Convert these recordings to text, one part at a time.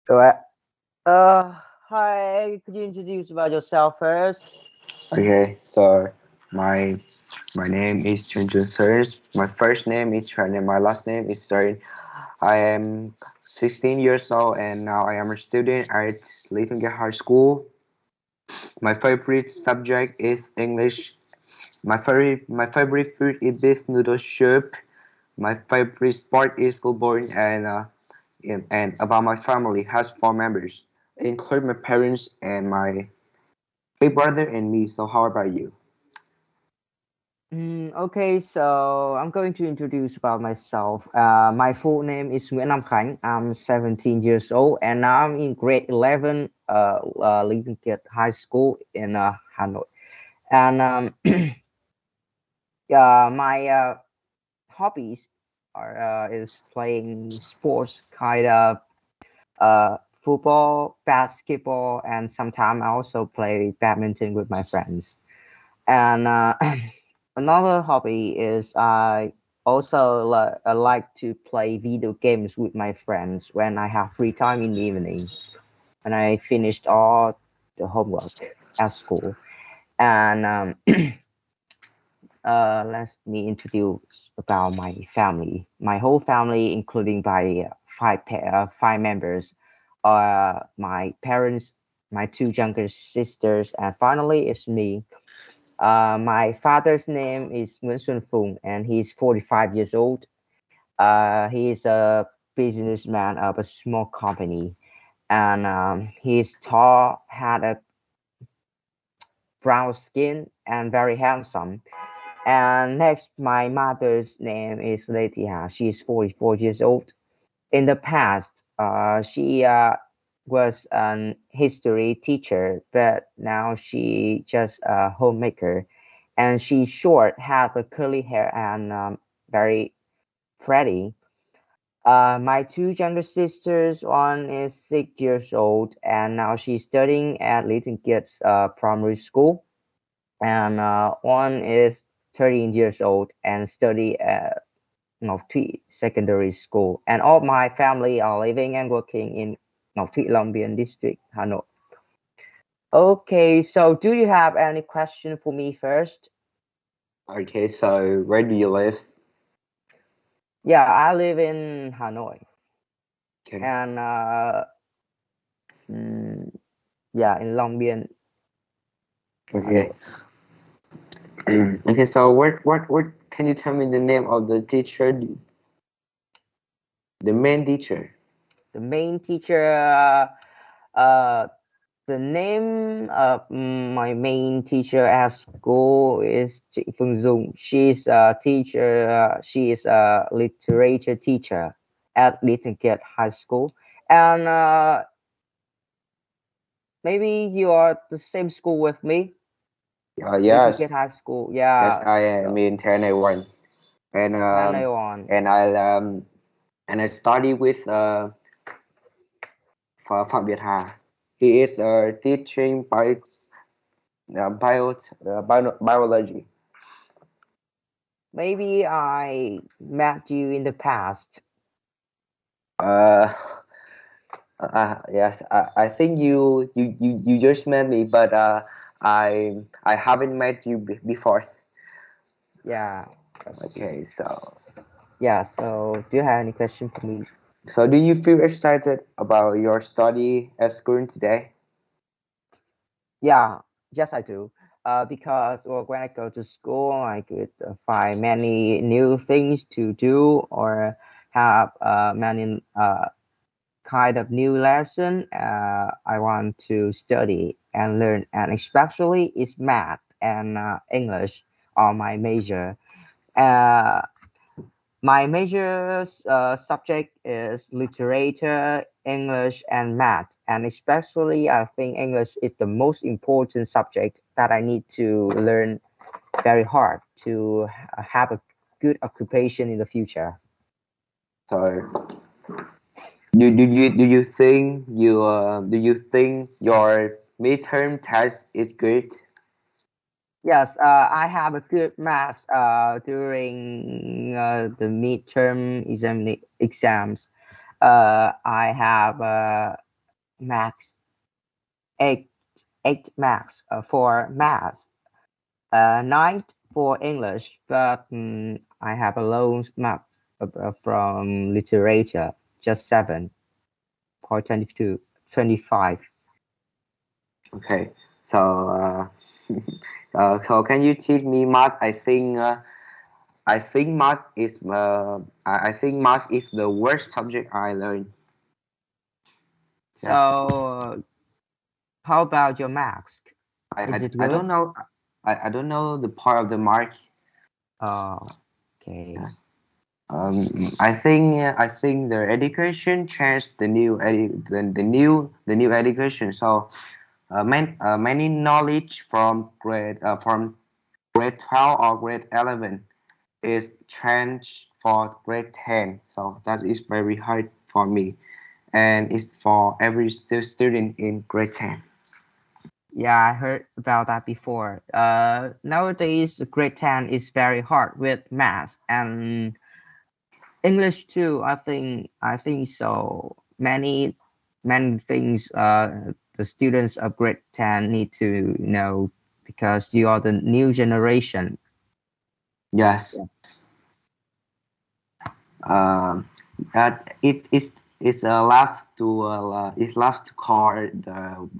So, uh, hi, could you introduce about yourself first? Okay, so my my name is Chunjun Search. My first name is Tran and my last name is Search. I am 16 years old and now I am a student at Little High School. My favorite subject is English. My favorite food is beef noodle soup. My favorite sport is football and about my family has four members, include my parents and my big brother and me. So how about you? Okay, so I'm going to introduce about myself. My full name is Nguyễn Nam Khánh. I'm 17 years old and I'm in grade 11, Little Kid High School in Hanoi. And my hobbies are is playing sports, kind of football, basketball, and sometimes I also play badminton with my friends. And another hobby is I also like to play video games with my friends when I have free time in the evening when I finished all the homework at school. And let me introduce about my family. My whole family, including by five members, are my parents, my two younger sisters, and finally it's me. My father's name is Nguyễn Xuân Phùng, and he's 45 years old. He is a businessman of a small company, and he's tall, had a brown skin, and very handsome. And next, my mother's name is Letia. She is 44 years old. In the past, she was an history teacher, but now she just a homemaker. And she short, have a curly hair and very pretty. My two younger sisters, one is 6 years old, and now she's studying at Little Kids Primary School, and one is 13 years old and study at Ngọc Thụy Secondary School. And all my family are living and working in Ngọc Thụy Long Biên district, Hanoi. Okay, so do you have any question for me first? Okay, so where do you live? Yeah, I live in Hanoi, Okay. and mm, yeah, in Long Biên, Okay. Hanoi. Okay, so what can you tell me the name of the teacher, the main teacher? The main teacher, uh, the name of my main teacher at school is chị Phương Dung. She's a teacher. She is a literature teacher at Little Kid High School, and maybe you are the same school with me, Little Kid Yes, High School. yes, Yeah, I am so in Thailand one, and Hanoion. and I um and I study with Phạm Việt Hà. He is teaching biology. Maybe I met you in the past. Uh, yes, I think you just met me, but I haven't met you before. Yeah, Okay, yeah. So do you have any question for me? so do you feel excited about your study at school today? Yeah, yes, I do. Because well, when I go to school, I could find many new things to do or have many kind of new lesson I want to study and learn, and especially is math and English are my major. Uh, my major subject is literature, English, and math. And especially, I think English is the most important subject that I need to learn very hard to have a good occupation in the future. So do you think your midterm test is good? Yes, I have a good math during the midterm exams. I have max, eight, eight max for math, nine for English, but I have a low mark from literature, just 7.22, 25. Okay, so so can you teach me math? I think math is I think math is the worst subject I learned. Yes, So, how about your max? Is it I good? don't know. I don't know the part of the mark. Oh, okay. Yes. I think the education changed the new education. So many knowledge from grade 12 or grade 11 is changed for grade 10. So that is very hard for me, and it's for every student in grade 10. Yeah, I heard about that before. Nowadays, grade 10 is very hard with math and English too. I think so. Many things the students of grade 10 need to know because you are the new generation. Yes. Yeah. Um, it is it loves to call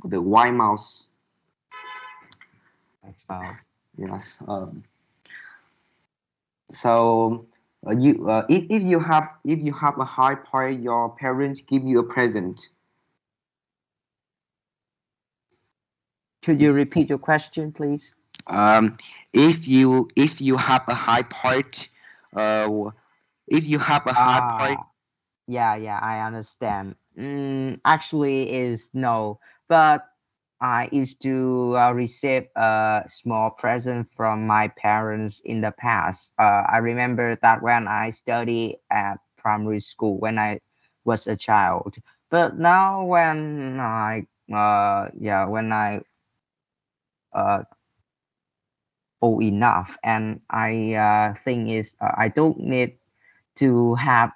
the white mouse. That's about. Yes. So if you have a high point, your parents give you a present. Could you repeat your question, please? Um, if you have a high point, uh, if you have a high point, Ah, yeah, yeah, I understand. Actually, is no, but I used to receive a small present from my parents in the past. I remember that when I studied at primary school when I was a child. But now when I uh old enough, and I think is I don't need to have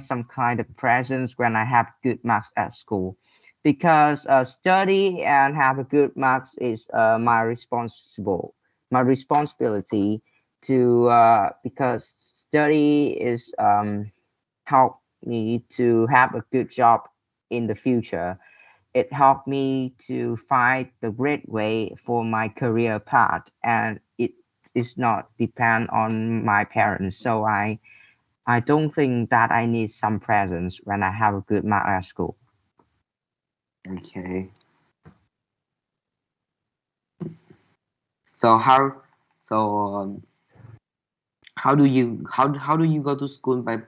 some kind of presence when I have good marks at school, because study and have a good marks is my responsibility to because study is help me to have a good job in the future. It helped me to find the great way for my career path, and it is not depend on my parents. So I don't think that I need some presents when I have a good mark at school. okay. So so how do you go to school by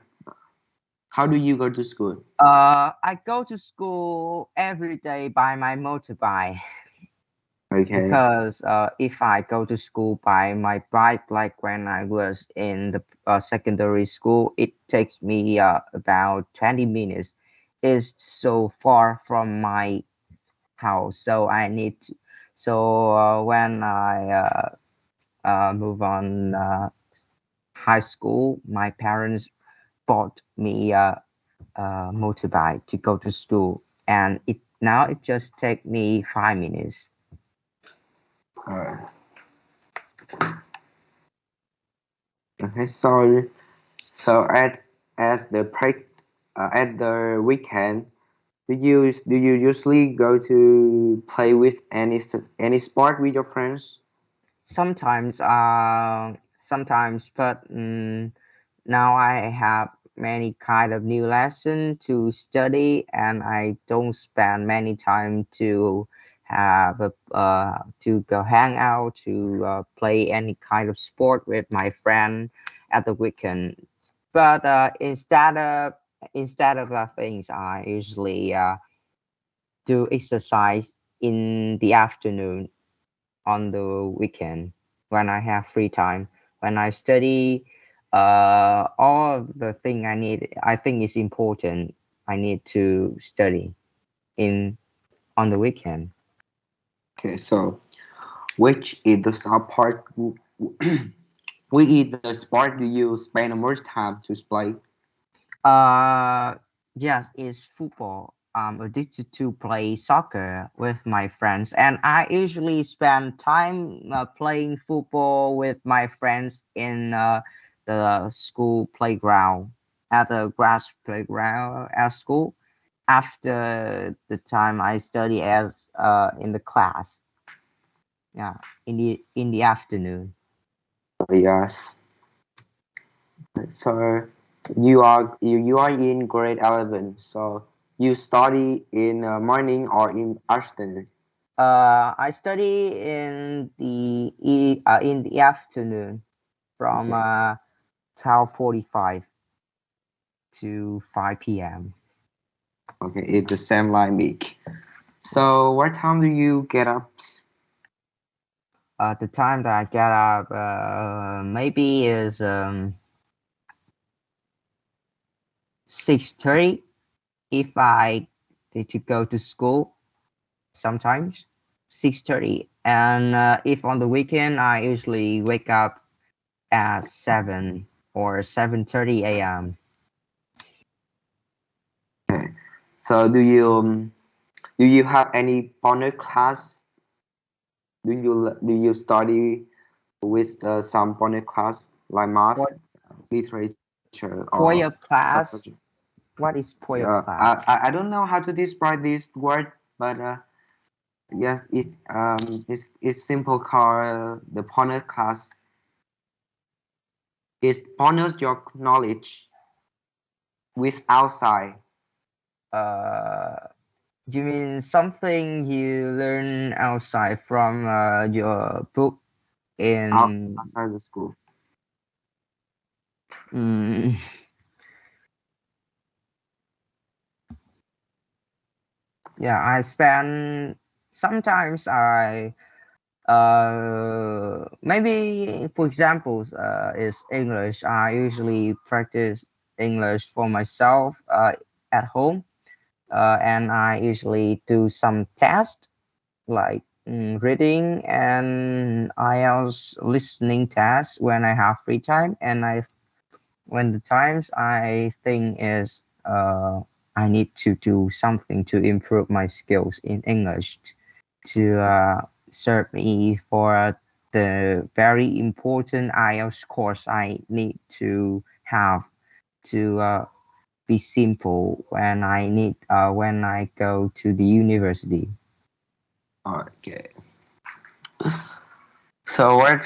how do you go to school? I go to school every day by my motorbike Okay. because if I go to school by my bike, like when I was in the secondary school, it takes me about 20 minutes. It's so far from my house, so I need to. So when I move on high school, my parents bought me a motorbike to go to school, and it just take me 5 minutes. Uh, okay. So at the break at the weekend, do you usually go to play with any sport with your friends? Sometimes, but now I have many kind of new lesson to study, and I don't spend many time to have to go hang out to play any kind of sport with my friend at the weekend. But instead of that things, I usually do exercise in the afternoon on the weekend when I have free time. When I study, all of the thing I think is important. I need to study in on the weekend. Okay. So which is the sport which is the sport do you spend the most time to play? Uh, yes, it's football. addicted to play soccer with my friends, and I usually spend time playing football with my friends in the school playground, at the grass playground at school. After the time I study as in the class, yeah, in the afternoon. Yes. So you are in grade 11. So you study in morning or in afternoon? I study in the afternoon from Okay. 12:45 to 5 p.m. Okay, it's the same like me. So what time do you get up? The time that I get up maybe is 6:30 if I need to go to school. Sometimes 6:30, and if on the weekend I usually wake up at 7 or 7:30 a.m. Okay. So do you have any partner class? Do you study with some partner class like math, What literature, or poem psychology? class? What is poem Yeah, I, class? I I don't know how to describe this word, but yes, it's simple called the partner class. It partners your knowledge with outside, Uh, you mean something you learn outside from your book in outside the school. mm, yeah, I spend sometimes I maybe for examples is English. I usually practice English for myself at home, and I usually do some tests like reading and IELTS listening tests when I have free time, and I when the times I think is I need to do something to improve my skills in English to serve me for the very important IELTS course I need to have to be simple when I go to the university. Okay. So what?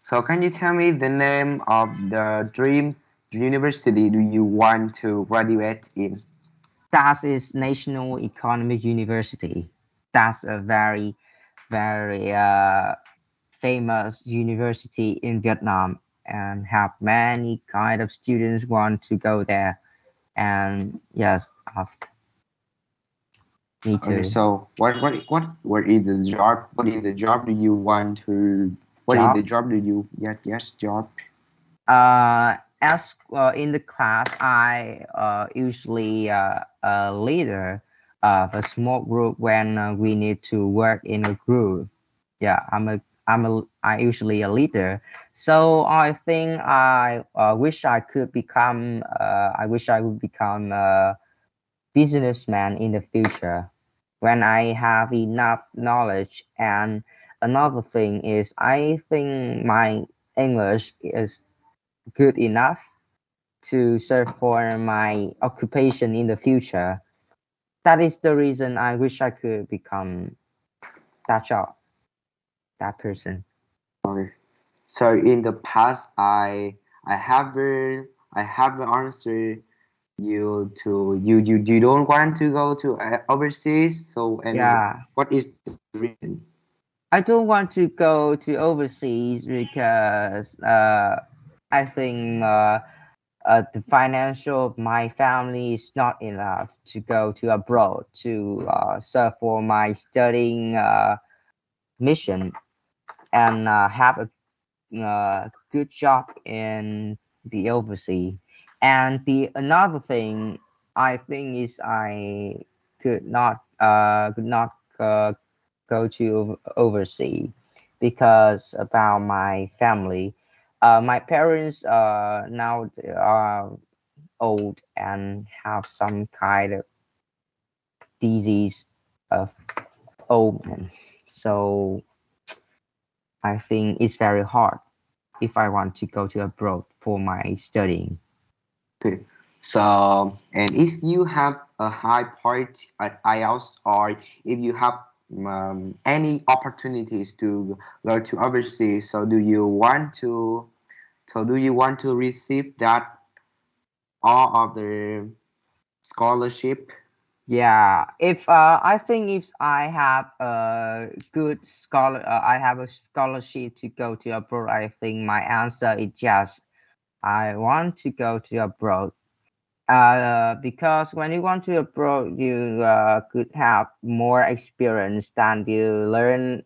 So can you tell me the name of the dreams university do you want to graduate in? That is National Economic University. That's a very famous university in Vietnam and have many kind of students want to go there. And yes, me Okay, too. so what is the job? What is the job do you want to? What is Job. the job do you? Yes, job. As in the class, I usually a leader of a small group when we need to work in a group. Yeah, I usually a leader. So I think I wish I could become. I wish I would become a businessman in the future when I have enough knowledge. And another thing is, I think my English is good enough to serve for my occupation in the future. That is the reason I wish I could become that job, that person. Okay. So in the past, I have answered you don't want to go to overseas. So and Yeah, what is the reason? I don't want to go to overseas because I think the financial of my family is not enough to go to abroad to serve for my studying mission and have a good job in the overseas. And the another thing I think is I could not go to overseas because about my family. My parents now are old and have some kind of disease of old men. So I think it's very hard if I want to go to abroad for my studying. Okay. So, and if you have a high point at IELTS, or if you have any opportunities to go to overseas, so do you want to? So, do you want to receive that all of the scholarship? Yeah, if I think if I have a good I have a scholarship to go to abroad. I think my answer is yes. I want to go to abroad. Because when you want to abroad, you could have more experience than you learn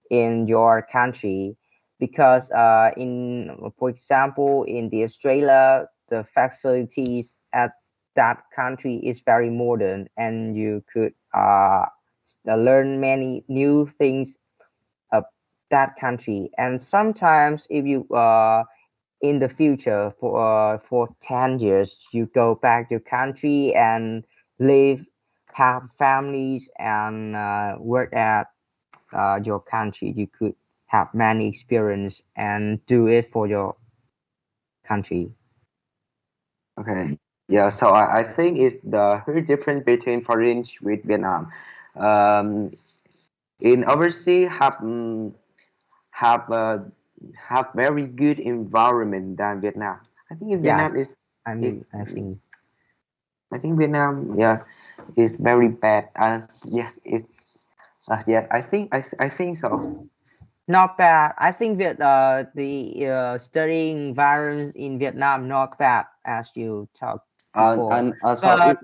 in your country. Because for example, in the Australia, the facilities at that country is very modern, and you could learn many new things of that country. And sometimes, if you in the future for 10 years you go back to your country and live, have families, and work at your country, you could have many experience and do it for your country. Okay. Yeah. So I think it's the huge difference between foreign with Vietnam. Um, in overseas have have very good environment than Vietnam. I think in Yes, Vietnam is it. I think I think Vietnam, yeah, is very bad. Yes, it. Yes, I think so. not bad. I think that the studying environment in Vietnam not bad as you talked before, And so but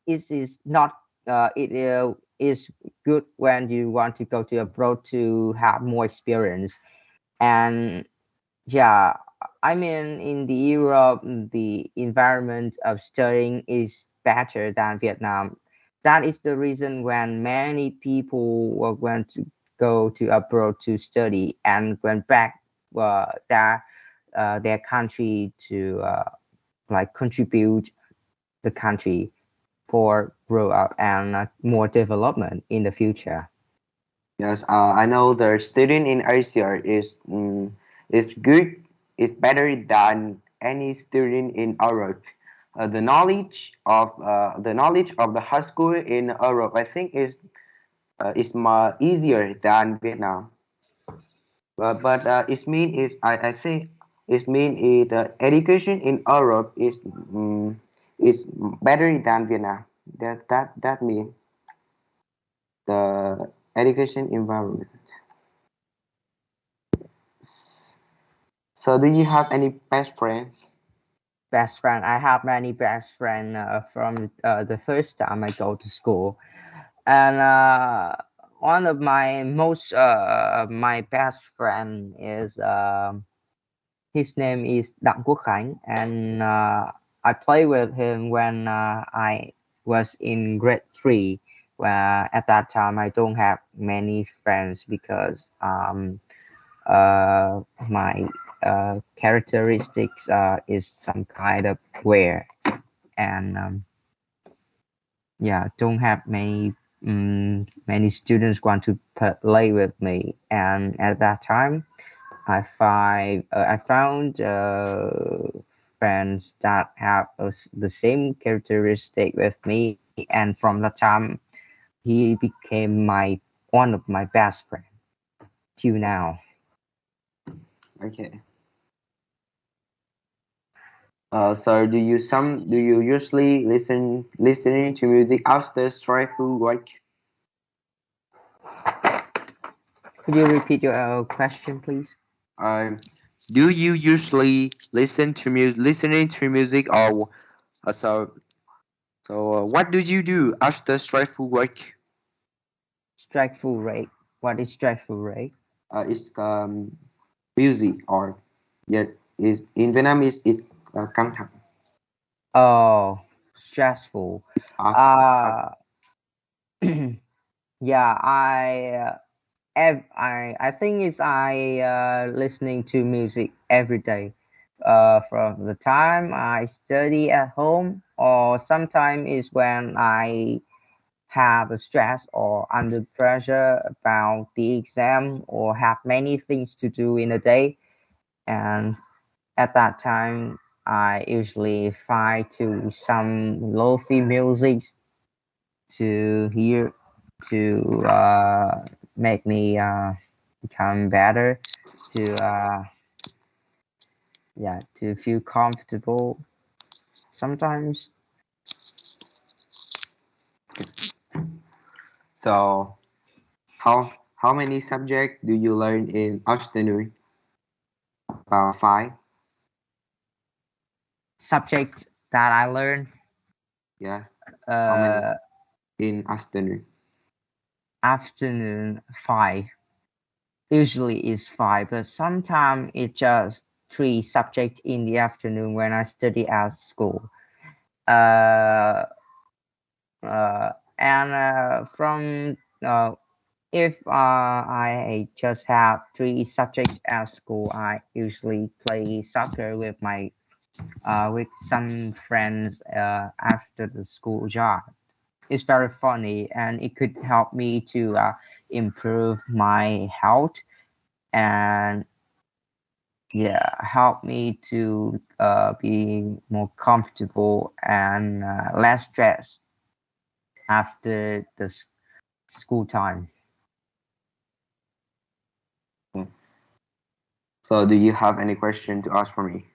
it is not. It is good when you want to go to abroad to have more experience. And yeah, I mean, in the Europe, the environment of studying is better than Vietnam. That is the reason when many people were going to go to abroad to study and went back their country to like contribute the country for grow up and more development in the future. yes, I know the student in Asia is good. Is better than any student in Europe. The knowledge of the high school in Europe, I think, is more easier than Vietnam. But it mean is I think it mean it education in Europe is better than Vietnam. That mean the education environment. So do you have any best friends? Best friend, I have many best friend from the first time I go to school. And one of my best friend is his name is Đặng Quốc Khánh, and I played with him when I was in grade three. Where at that time I don't have many friends because my characteristics is some kind of weird, and yeah, don't have many students want to play with me. And at that time I found friends that have the same characteristic with me, and from that time he became my one of my best friends till now. Okay. So do you usually listening to music after stressful work? Could you repeat your question, please? Um, do you usually listening to music or what do you do after stressful work? Stressful rate. What is stressful rate? It's music or yeah is in Vietnam is it căng thẳng. Oh, stressful. It's Uh, yeah, I think it's I listening to music every day. From the time I study at home, or sometimes is when I have a stress or under pressure about the exam or have many things to do in a day. And at that time, I usually find to some lofi music to hear to make me become better, to yeah, to feel comfortable. Sometimes So how many subjects do you learn in afternoon? About five. subject that I learn Yeah. How many uh in afternoon? afternoon five. Usually is five, but sometimes it's just three subject in the afternoon when I study at school. Uh, and from if I just have three subjects at school, I usually play soccer with some friends after the school job. It's very funny and it could help me to improve my health and yeah, help me to be more comfortable and less stressed after the school time. Yeah. So do you have any question to ask for me?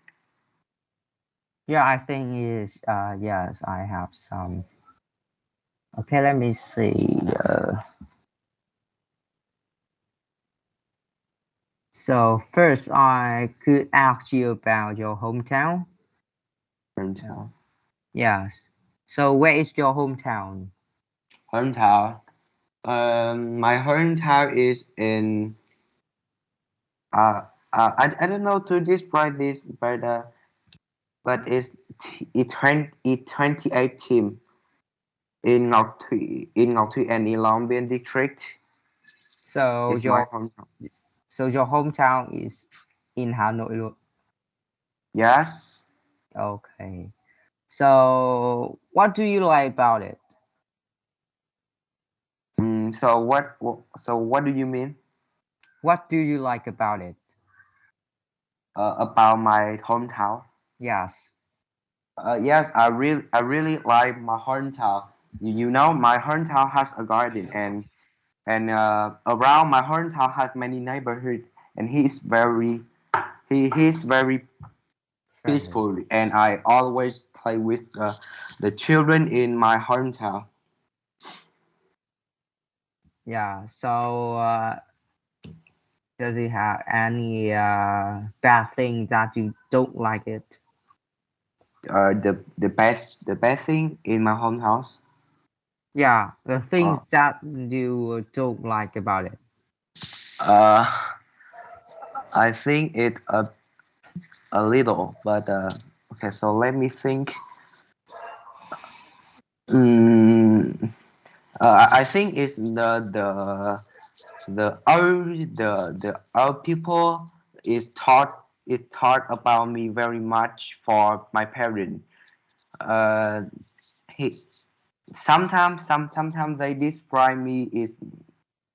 Yeah, I think is yes, I have some. Okay, let me see. So first, I could ask you about your hometown. Hometown. Yes. So where is your hometown? Hometown. My hometown is in uh, I don't know to describe this, but it 2018 in Ngọc Thụy and in Long Biên district So is my your hometown. so your hometown is in Hanoi luôn. Yes. Okay. So what do you like about it? So what do you mean What do you like about it? about my hometown? Yes. Yes, I really like my hometown. You know, my hometown has a garden and around my hometown has many neighborhood and he's very Friendly. peaceful and I always play with the children in my hometown. Yeah. So does it have any bad thing that you don't like it? The best thing in my home house. Yeah, the things Uh, that you don't like about it. uh, I think it a little, but okay. So let me think. Mm, I think it's the old people is taught about me very much for my parent. Uh, he sometimes they describe me is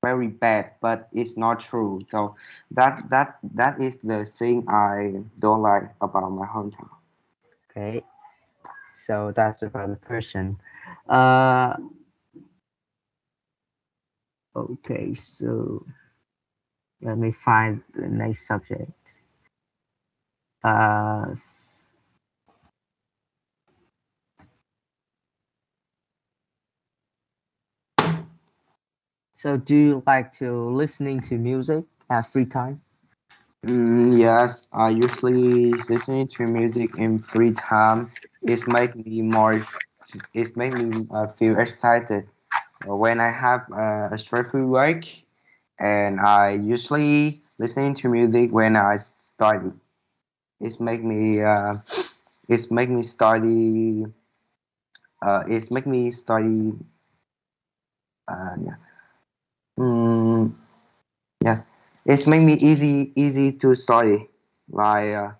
very bad, but it's not true. So that is the thing I don't like about my hometown. Okay, so that's about the person. Uh, okay, so let me find the next subject. Uh, so do you like to listening to music at free time? Yes, I usually listening to music in free time. It make me more. It make me feel excited when I have a stressful work, and I usually listening to music when I study. It make me. It make me study. It make me study. Yeah. Mm, yeah. It's make me easy to study. Like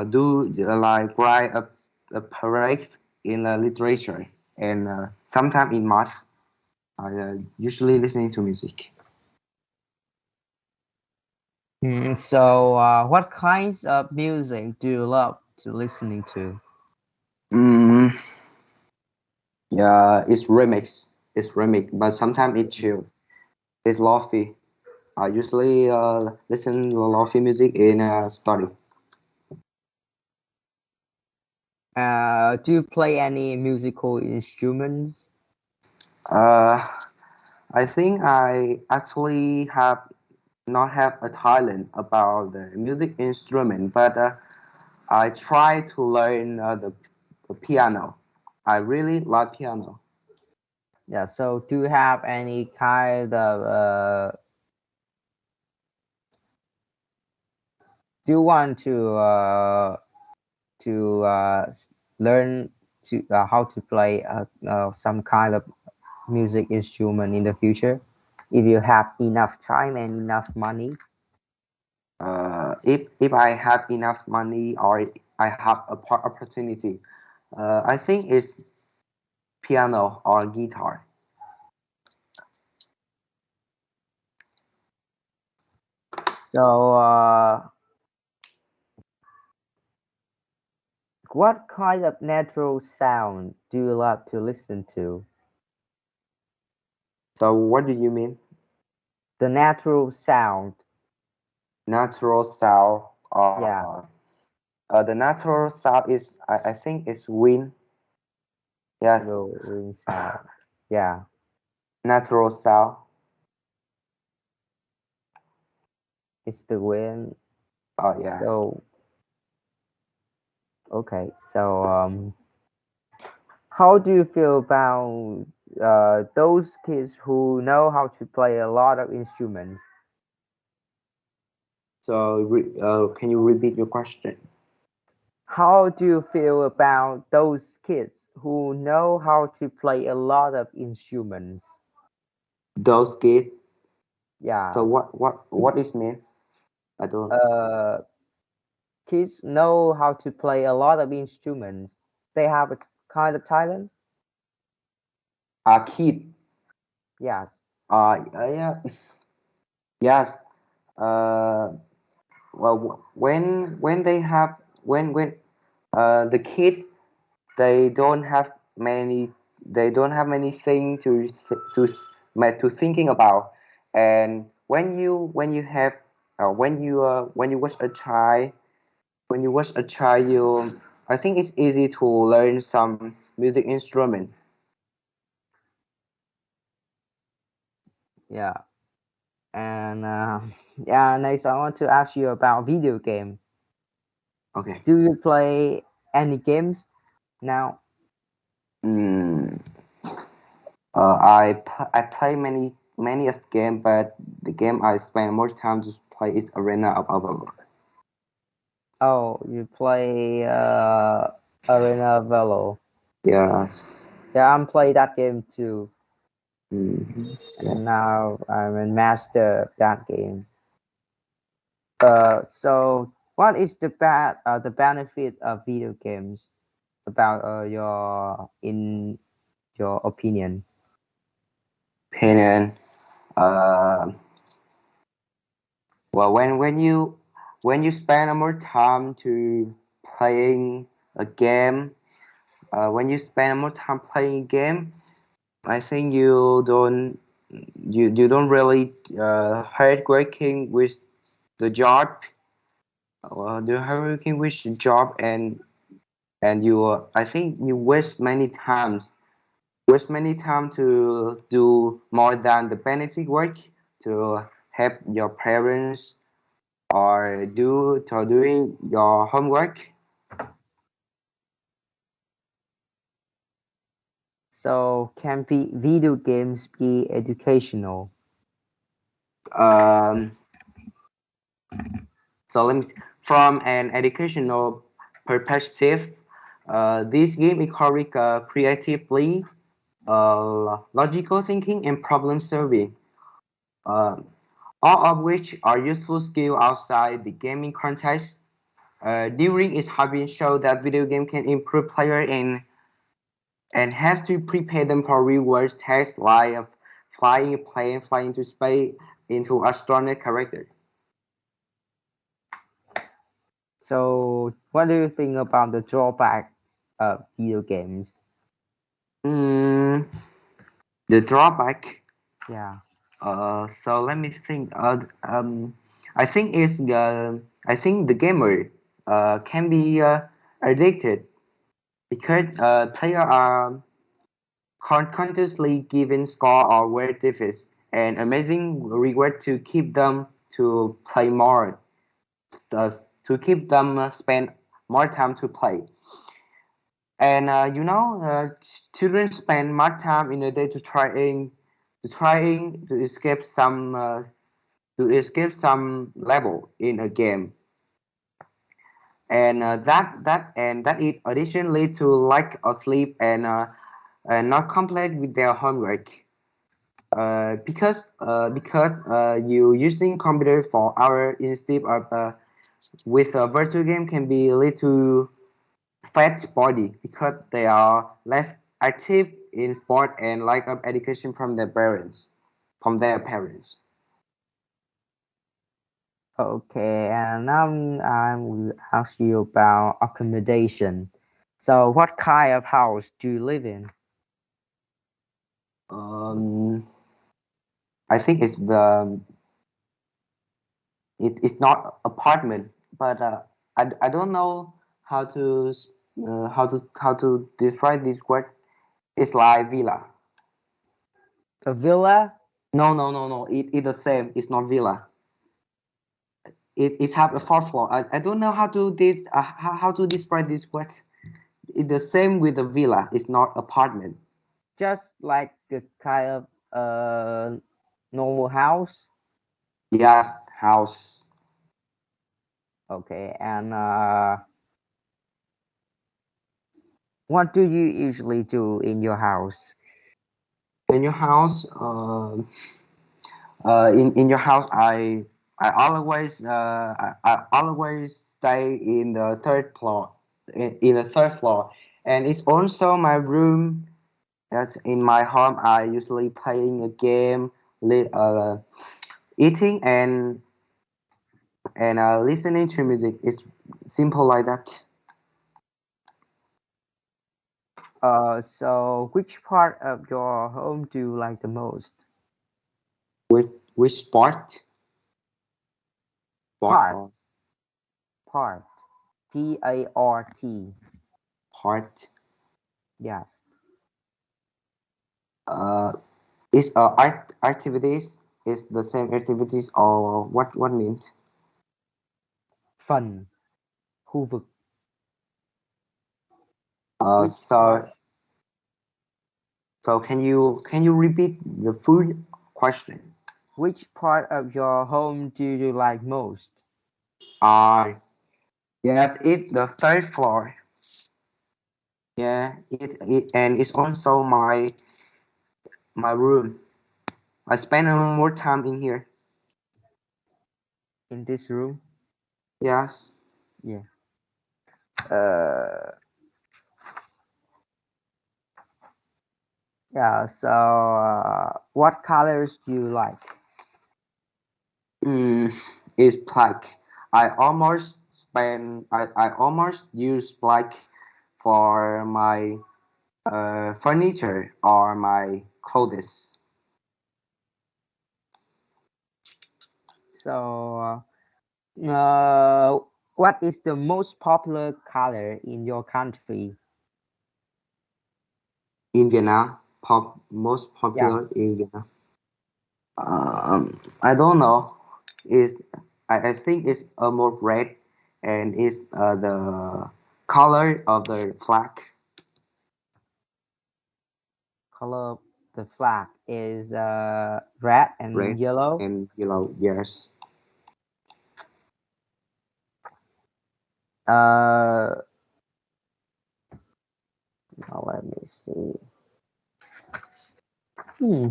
do like write a paragraph in literature and sometimes in math. usually listening to music. So, what kinds of music do you love to listening to? Mm, yeah, it's remix. It's remix, but sometimes it's chill. It's lofi. I usually listen to lofi music in study. Do you play any musical instruments? Uh, I think I actually have not have a talent about the music instrument, but I try to learn the piano. I really love piano. Yeah. So, do you have any kind of do you want to learn to how to play some kind of music instrument in the future if you have enough time and enough money? If I have enough money or I have a opportunity, I think it's piano or guitar. So, what kind of natural sound do you love to listen to? So what do you mean? The natural sound. Natural sound. Yeah, The natural sound is I think it's wind. Yes, the wind sound. Yeah, natural sound. it's the wind. Oh yes. So, okay. So, how do you feel about those kids who know how to play a lot of instruments? So can you repeat your question? How do you feel about those kids who know how to play a lot of instruments? Those kids. So Yeah, what kids, is mean? I don't. uh, kids know how to play a lot of instruments. They have a kind of talent. A kid. Yes. Yeah. Yes. Uh, well, when they have when the kid they don't have many they don't have many things to thinking about, and when you have when you was a child when you was a child you I think it's easy to learn some music instrument. Yeah. And yeah, next I want to ask you about video game. Okay. Do you play any games now? mm, I play many of the game, but the game I spend more time to play is Arena of Valor. Oh, you play Arena Velo. Yes. Yeah, I'm play that game too. And Yes. now I'm a master of that game. So what is the benefit of video games about your in your opinion? Opinion. Uh, well, when you spend more time to playing a game, when you spend more time playing a game, I think you don't really hard working with the job. The hard working with the job and you I think you waste many time to do more than the benefit work to help your parents or doing your homework. So can be video games be educational? um, so let me see. From an educational perspective, this game encourage creatively logical thinking and problem solving, uh, all of which are useful skills outside the gaming context. During its have been shown that video game can improve player and have to prepare them for real world tests like flying a plane, flying into space, into astronaut character. So, what do you think about the drawbacks of video games? Mm, the drawback. Yeah. So let me think. I think is I think the gamer can be addicted because player are continuously given score or rare defeats and amazing reward to keep them to play more, uh, to keep them spend more time to play. And children spend more time in a day to escape some level in a game, and that it addition lead to lack of sleep and not complete with their homework. Because you using computer for hour instead of with a virtual game can be lead to fat body because they are less active in sport and lack of education from their parents. Okay, and now I will ask you about accommodation. So, what kind of house do you live in? um I think it's not apartment, but I don't know how to how to describe this word. It's like villa. A villa? No. It's the same. It's not villa. It have a fourth floor. I don't know how to describe this word. It's the same with the villa. It's not apartment. Just like a kind of normal house? Yes, house. Okay, and what do you usually do in your house? In your house, in your house, I always I always stay in the third floor, in the third floor, and it's also my room. That's in my home. I usually playing a game, eating and listening to music. It's simple like that. So which part of your home do you like the most? Which sport Part, or part, Part. part? Yes, Uh, is art activities is the same activities or what means? fun, khu vực. Uh, Which so part? so can you repeat the food question? Which part of your home do you like most? Uh, yes, it the third floor. Yeah, it and it's also my room. I spend more time in here. In this room? Yes. Yeah. Uh, yeah. So, what colors do you like? Mm, it's black. I almost use black for my furniture or my clothes. So, uh, what is the most popular color in your country? In Vietnam, most Yeah, popular in Vietnam. I don't know. Is I think it's more red, and it's the color of the flag color of the flag is red and red yellow. and yellow. Yes. Uh, now let me see. Hmm.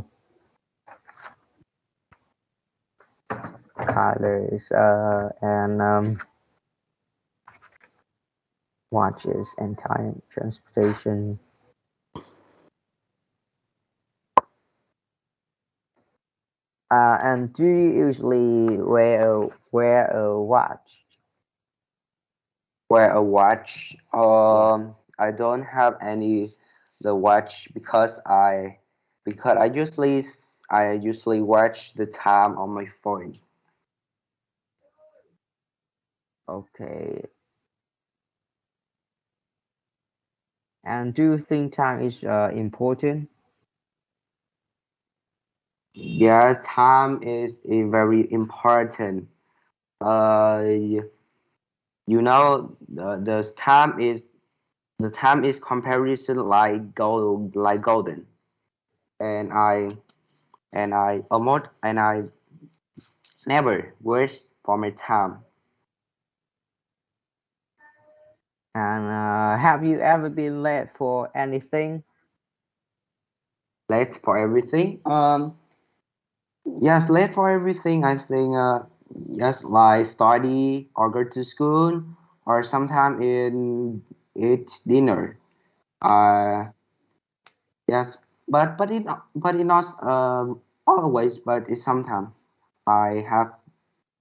Colors and watches and time transportation. And do you usually wear a watch? Wear a watch. Yeah. I don't have any the watch because I usually watch the time on my phone. Okay. And do you think time is important? Yes, time is very important. You know the time is comparison like gold like golden, and I never wish for my time. And have you ever been late for anything? Late for everything. Yes, late for everything. I think yes, like study or go to school or sometime in eat dinner. Uh, yes, but it not always, but it's sometimes I have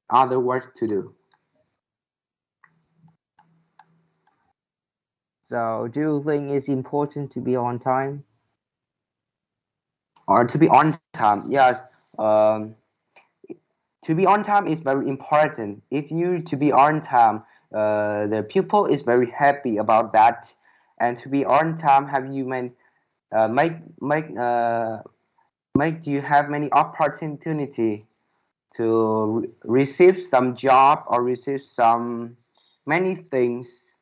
other work to do. So do you think it's important to be on time? Or to be on time. Yes, um, to be on time is very important. If you to be on time, the pupil is very happy about that. And to be on time, have you make make make you have many opportunity to receive some job or receive some many things.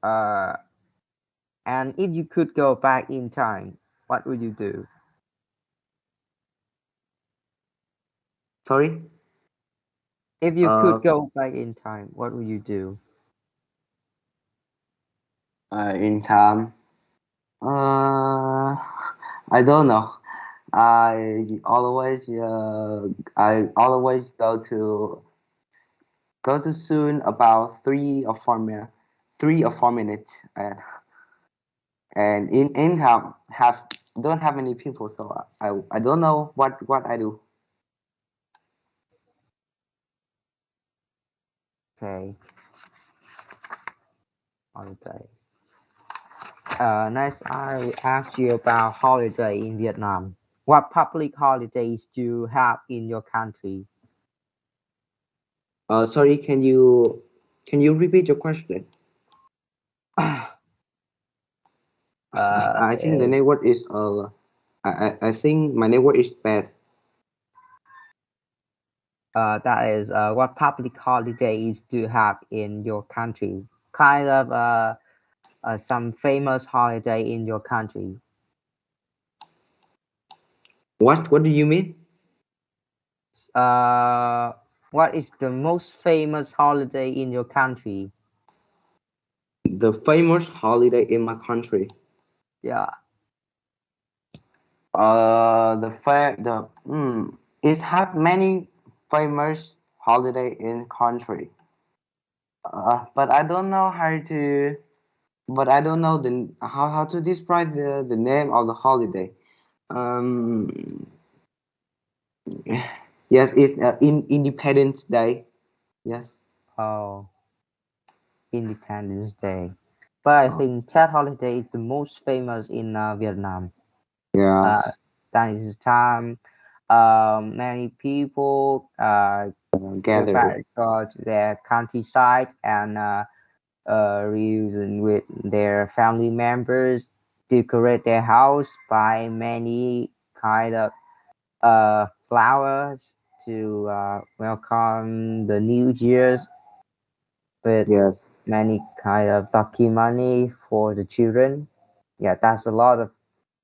Uh, and if you could go back in time, what would you do? Sorry, If you uh, could go back in time, what would you do? in time. Uh, I don't know. I always go to soon about 3 or 4 minutes, and in time have don't have many people, so I don't know what I do. Okay, holiday. Next, I will ask you about holiday in Vietnam. What public holidays do you have in your country? Sorry, can you repeat your question? I think the Okay. network is I think my network is bad. That is, what public holidays do you have in your country? Kind of some famous holiday in your country. What do you mean? Uh, what is the most famous holiday in your country? The famous holiday in my country. Yeah. It have many famous holiday in country. But I don't know but I don't know how to describe the name of the holiday. Um, yes, it's in Independence Day. Yes. Oh, Independence Day. But I Oh, think that holiday is the most famous in Vietnam. Uh, yes. that is the time many people go Gather. back to their countryside and reunion with their family members, decorate their house, buy many kind of flowers to welcome the New Year's with Yes. many kind of lucky money for the children. Yeah, that's a lot of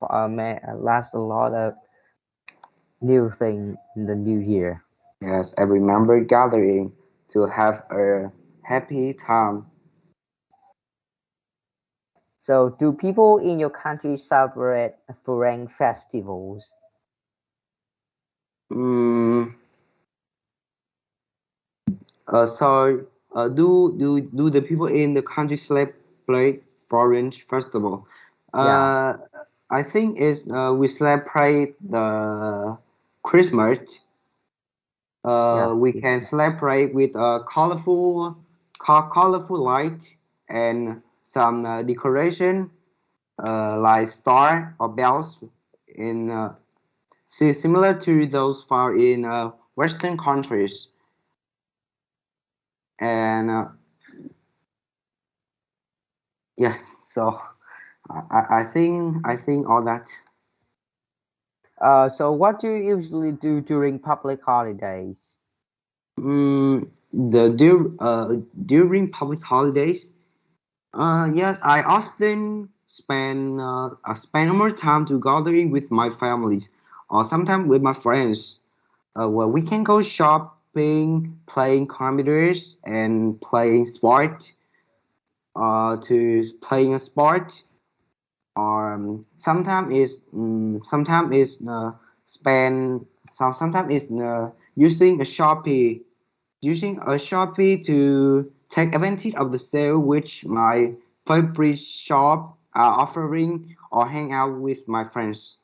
that's a lot of new thing in the new year. Yes. I remember gathering to have a happy time. So, do people in your country celebrate foreign festivals? Mm, so, do the people in the country celebrate? foreign festival. Yeah, Uh, I think is we celebrate the Christmas. yes, We can celebrate with a colorful light and some decoration like star or bells in similar to those found in Western countries. And yes, so I think all that. So what do you usually do during public holidays? During public holidays, yes, I often spend more time to gathering with my families, or sometimes with my friends. Where we can go shopping, playing computers, and playing sport. To playing a sport, or sometimes is spend sometimes is using a Shopee to take advantage of the sale which my favorite shop are offering, or hang out with my friends.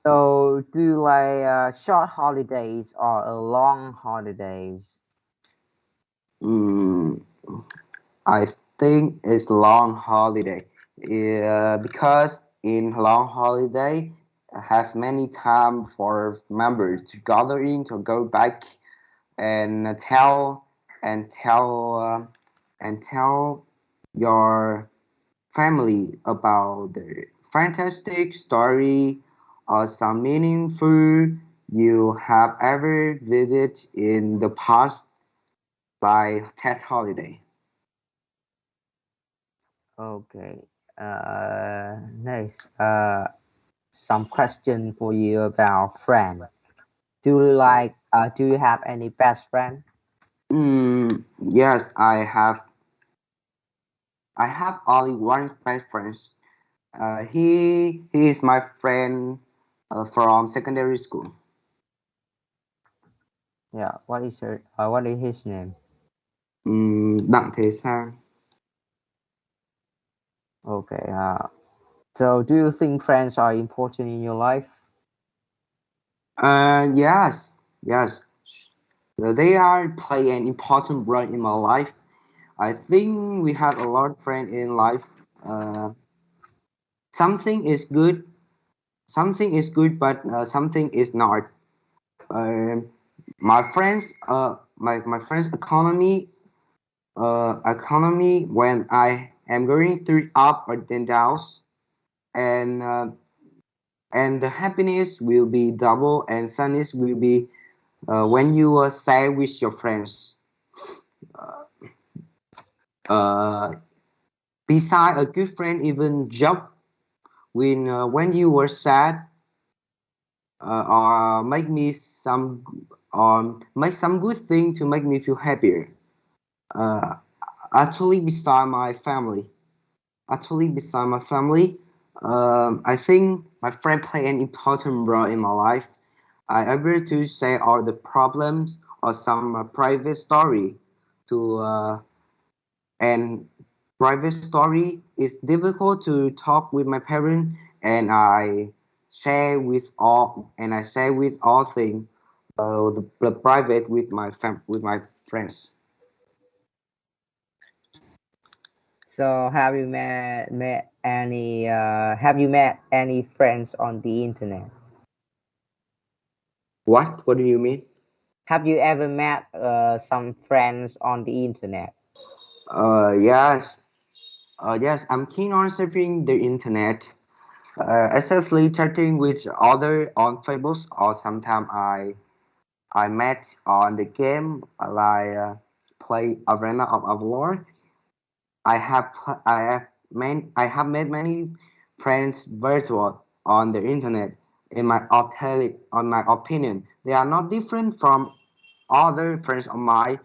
So do you like short holidays or long holidays? Mm, I think it's long holiday. Yeah, because in long holiday I have many time for members to gathering to go back and tell and tell your family about the fantastic story or some meaningful you have ever visited in the past by that holiday. Okay. Nice. Some question for you about friend. Do you have any best friend? Yes, I have only one best friend. He is my friend from secondary school. Yeah. What is his name? Đặng Thế Sang. Okay. So do you think friends are important in your life? Yes, yes. They are play an important role in my life. I think we have a lot of friends in life. Uh, something is good, but something is not. Um my friends' economy when I am going through up or then downs, and the happiness will be double, and sadness will be when you are sad with your friends. Uh, Beside a good friend, even joke when you were sad, or make some good thing to make me feel happier. Uh, Actually, beside my family, actually beside my family, I think my friend play an important role in my life. I able to share all the problems or some private story to and private story is difficult to talk with my parents, and I share with all things the private with with my friends. So have you met any friends on the internet? What do you mean? Have you ever met some friends on the internet? Yes. Yes, I'm keen on surfing the internet, especially chatting with other on Facebook, or sometimes I met on the game like play Arena of Valor. I have made many friends virtual on the internet. On my opinion, they are not different from other friends of mine.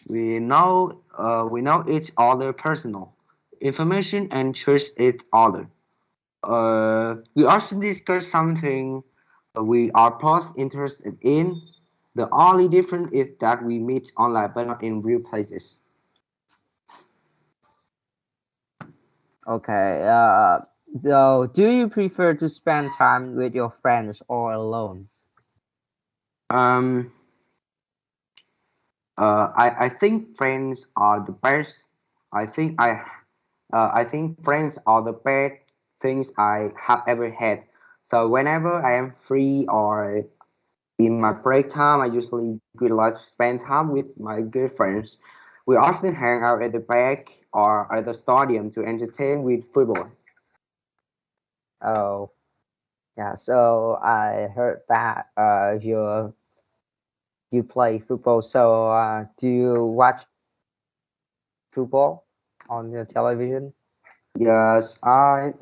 We know each other personal information and trust each other. We also discuss something we are both interested in. The only difference is that we meet online but not in real places. Okay. So do you prefer to spend time with your friends or alone? Um, I think friends are the best. I think I think friends are the best things I have ever had. So whenever I am free or in my break time, I usually would like to spend time with my good friends. We often hang out at the park or at the stadium to entertain with football. Oh, yeah. So I heard that you play football. So do you watch football on your television? Yes, I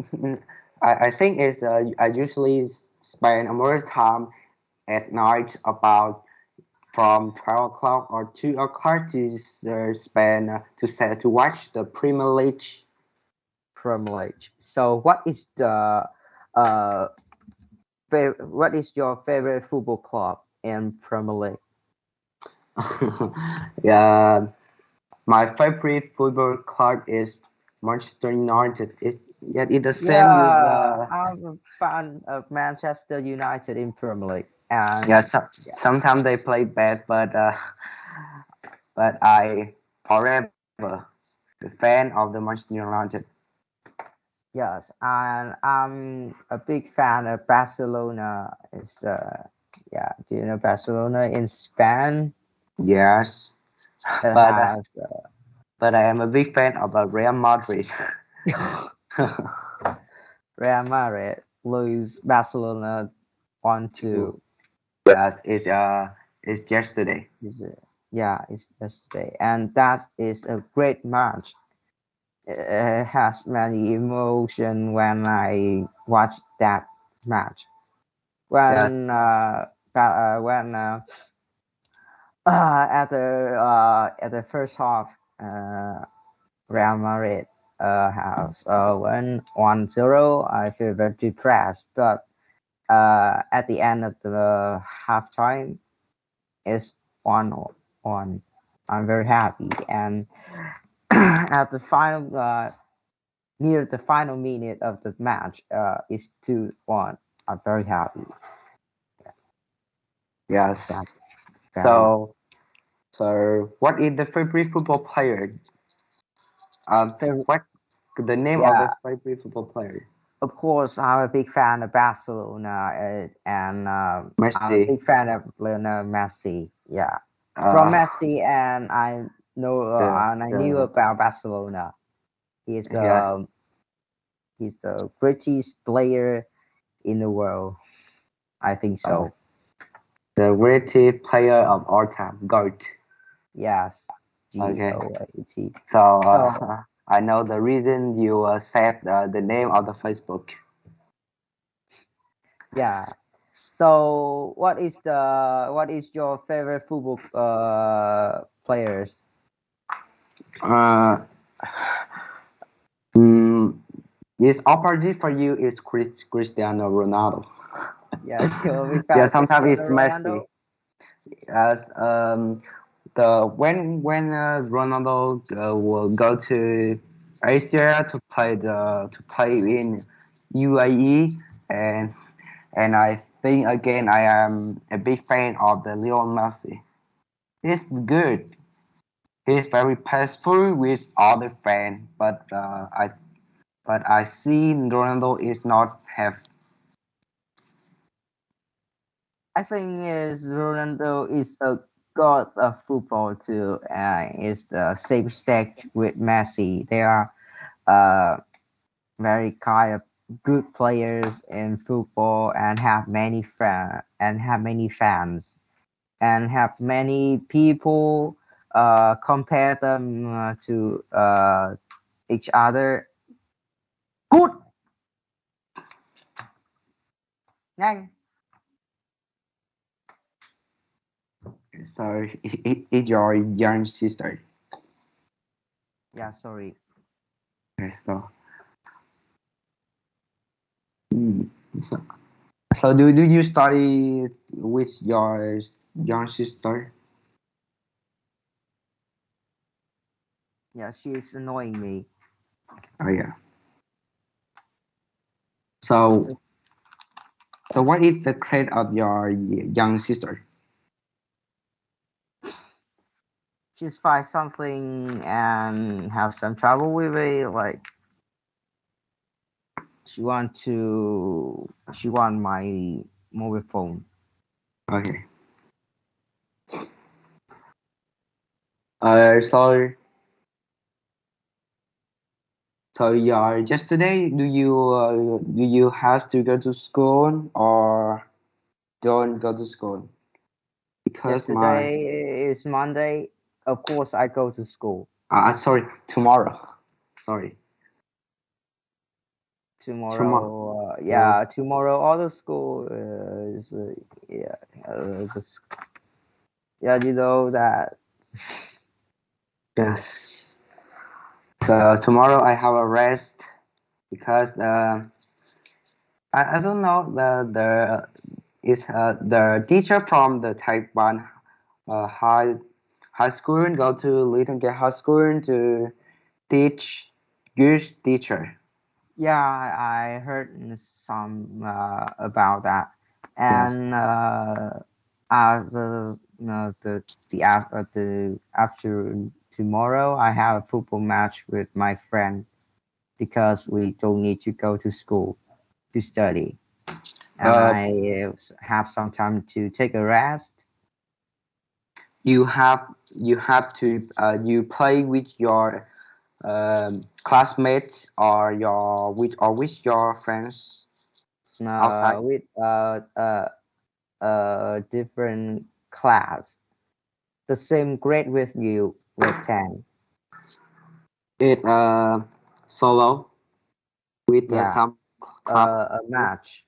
think it's I usually spend more time at night about from 12 o'clock or 2 o'clock to spend to watch the Premier League. Premier League. So uh what is your favorite football club in Premier League? Yeah, my favorite football club is Manchester United. It's the same with Yeah, I'm a fan of Manchester United in Premier League, yeah. and yeah, Sometimes they play bad, but I forever the fan of the Manchester United. yes, and I'm a big fan of Barcelona. It's yeah, do you know Barcelona in Spain? Yes, It but has but I am a big fan of Real Madrid. Real Madrid lose Barcelona 1-2. Yes, it's yesterday. Is it? Yeah, it's yesterday, and that is a great match. It has many emotion when I watch that match. Yes, When at the first half, uh, Real Madrid has won 1-0. I feel very depressed, but at the end of the halftime, it's 1-1. I'm very happy, and at the final near the final minute of the match, it's 2-1. I'm very happy. yes. That's very So what is the favorite football player? favorite. What the name of the Yeah, favorite football player? of course, I'm a big fan of Barcelona, and I'm a Messi. big fan of Lionel Messi. Yeah, from Uh, Messi, and the I knew the about Barcelona. He's yes, um he's the greatest player in the world. I think uh, so. the greatest player of all time, GOAT. Yes, Okay, GOAT. so So I know the reason you said the name of the Facebook. yeah. So what is your favorite football players? Uh, mm, This opportunity for you is Cristiano Ronaldo. Yeah, you're a big Yeah, fan of sometimes Cristiano it's Ronaldo. Messi. As the when Ronaldo will go to Asia to play in UAE, and I think again I am a big fan of the Lionel Messi. He's good. He's very peaceful with other fans, but I see Ronaldo is not have. I think is Ronaldo is a god of football too. Is the same stage with Messi. They are uh very kind of good players in football and have many fans and have many people compare them to each other. Good, nhanh. So it's your young sister. Yeah, sorry. Okay, so. Mm, so, so do you study with your young sister? Yeah, she is annoying me. Oh yeah. So, so what is the grade of your young sister? Just find something and have some trouble with it. Like she want my mobile phone. Okay. So so your yesterday, do you have to go to school or don't go to school? Because my Yesterday is Monday. Of course, I go to school. sorry, tomorrow. Sorry, tomorrow. Yes, Tomorrow auto school is yeah, this, yeah, you know that. yes. So tomorrow I have a rest because I don't know the teacher from the type one high school go to Little Gate High School to teach good teacher. Yeah, I heard some about that, Yes. and the the after tomorrow, I have a football match with my friend because we don't need to go to school to study, and Uh, I have some time to take a rest. you have to you play with your classmates or with your friends outside. With different class, the same grade with you, grade 10. It solo with Yeah, some club. a match,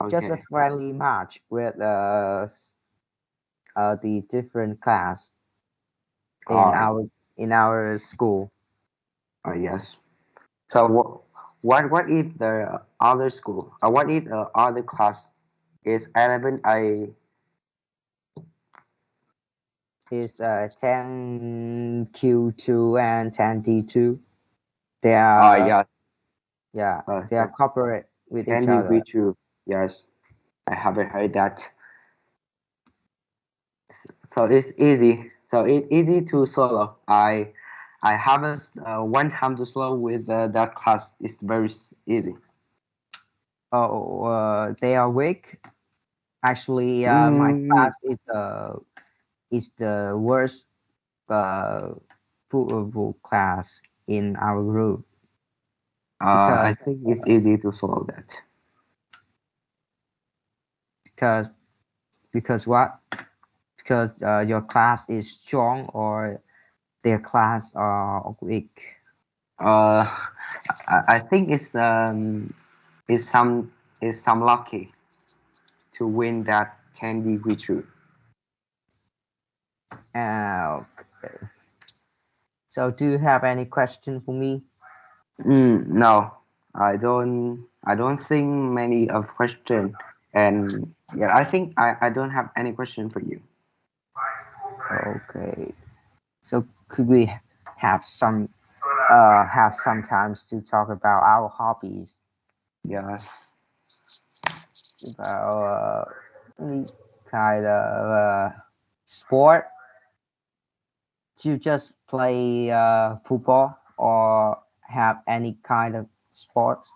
just a Okay. friendly match with the different class in All right. our school. Yes. So what is the other school? What is the other class? Is 11A? Is 10Q2 and 10D2. They are Yeah. yeah, they are The cooperate with each 10 other. with you. Yes. I haven't heard that. So it's easy. So it's easy to solo. I haven't one time to solo with that class. It's very easy. Oh, they are weak. Actually, my Mm, class is the worst football class in our group I because think it's easy to solo that. because because what? Because your class is strong or their class are weak. Uh, I think it's some it's some lucky to win that 10 degree true. Okay. So, do you have any question for me? No, I don't think many of question. And yeah, I think I don't have any question for you. Okay. So, could we have some times to talk about our hobbies, Yes. about any kind of sport? Do you just play football or have any kind of sports?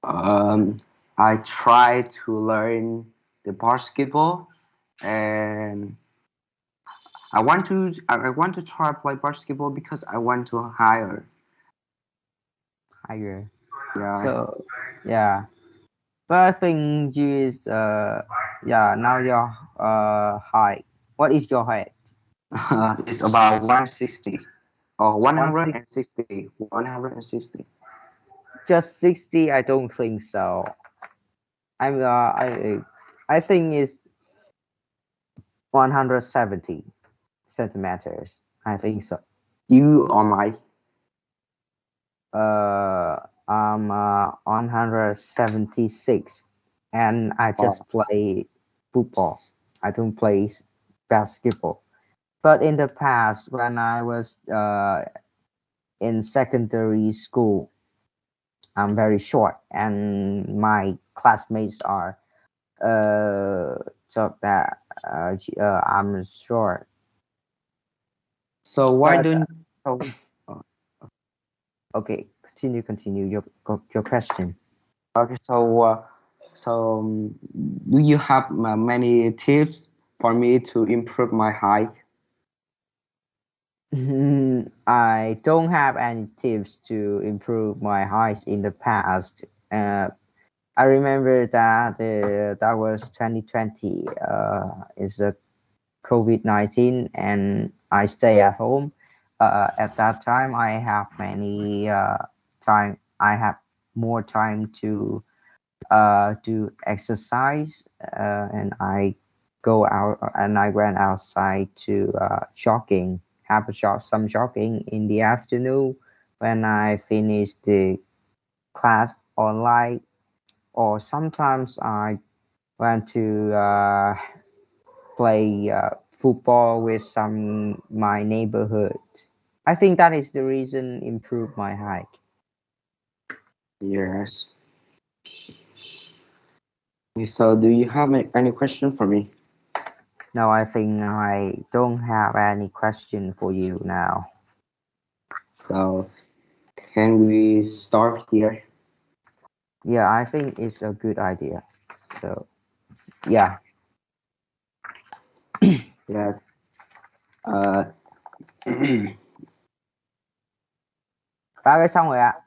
Um, I try to learn the basketball, and I want to try play basketball because I want to hire. Higher. Yes. So yeah, but I think you is yeah, now your height. What is your height? It's about 160 or One six, 160. 160. just 60? I don't think so. I think it's 170 centimeters. I think so. You or my? I'm 176, and I Oh, just play football. I don't play basketball. But in the past, when I was in secondary school, I'm very short, and my classmates are thought that I'm short. So why But don't so uh, okay, continue your question. okay do you have many tips for me to improve my height? I don't have any tips to improve my height in the past. I remember that that was 2020. Is a COVID-19, and I stay at home. At that time, I have many time. I have more time to do exercise, and I go out and I went outside to jogging, have a some jogging in the afternoon when I finish the class online, or sometimes I went to play football with some my neighborhood. I think that is the reason improve my height. Yes. So do you have any question for me? No, I think I don't have any question for you now. So can we start here? Yeah, I think it's a good idea. So yeah, Yes. Uh, ba cái xong rồi ạ.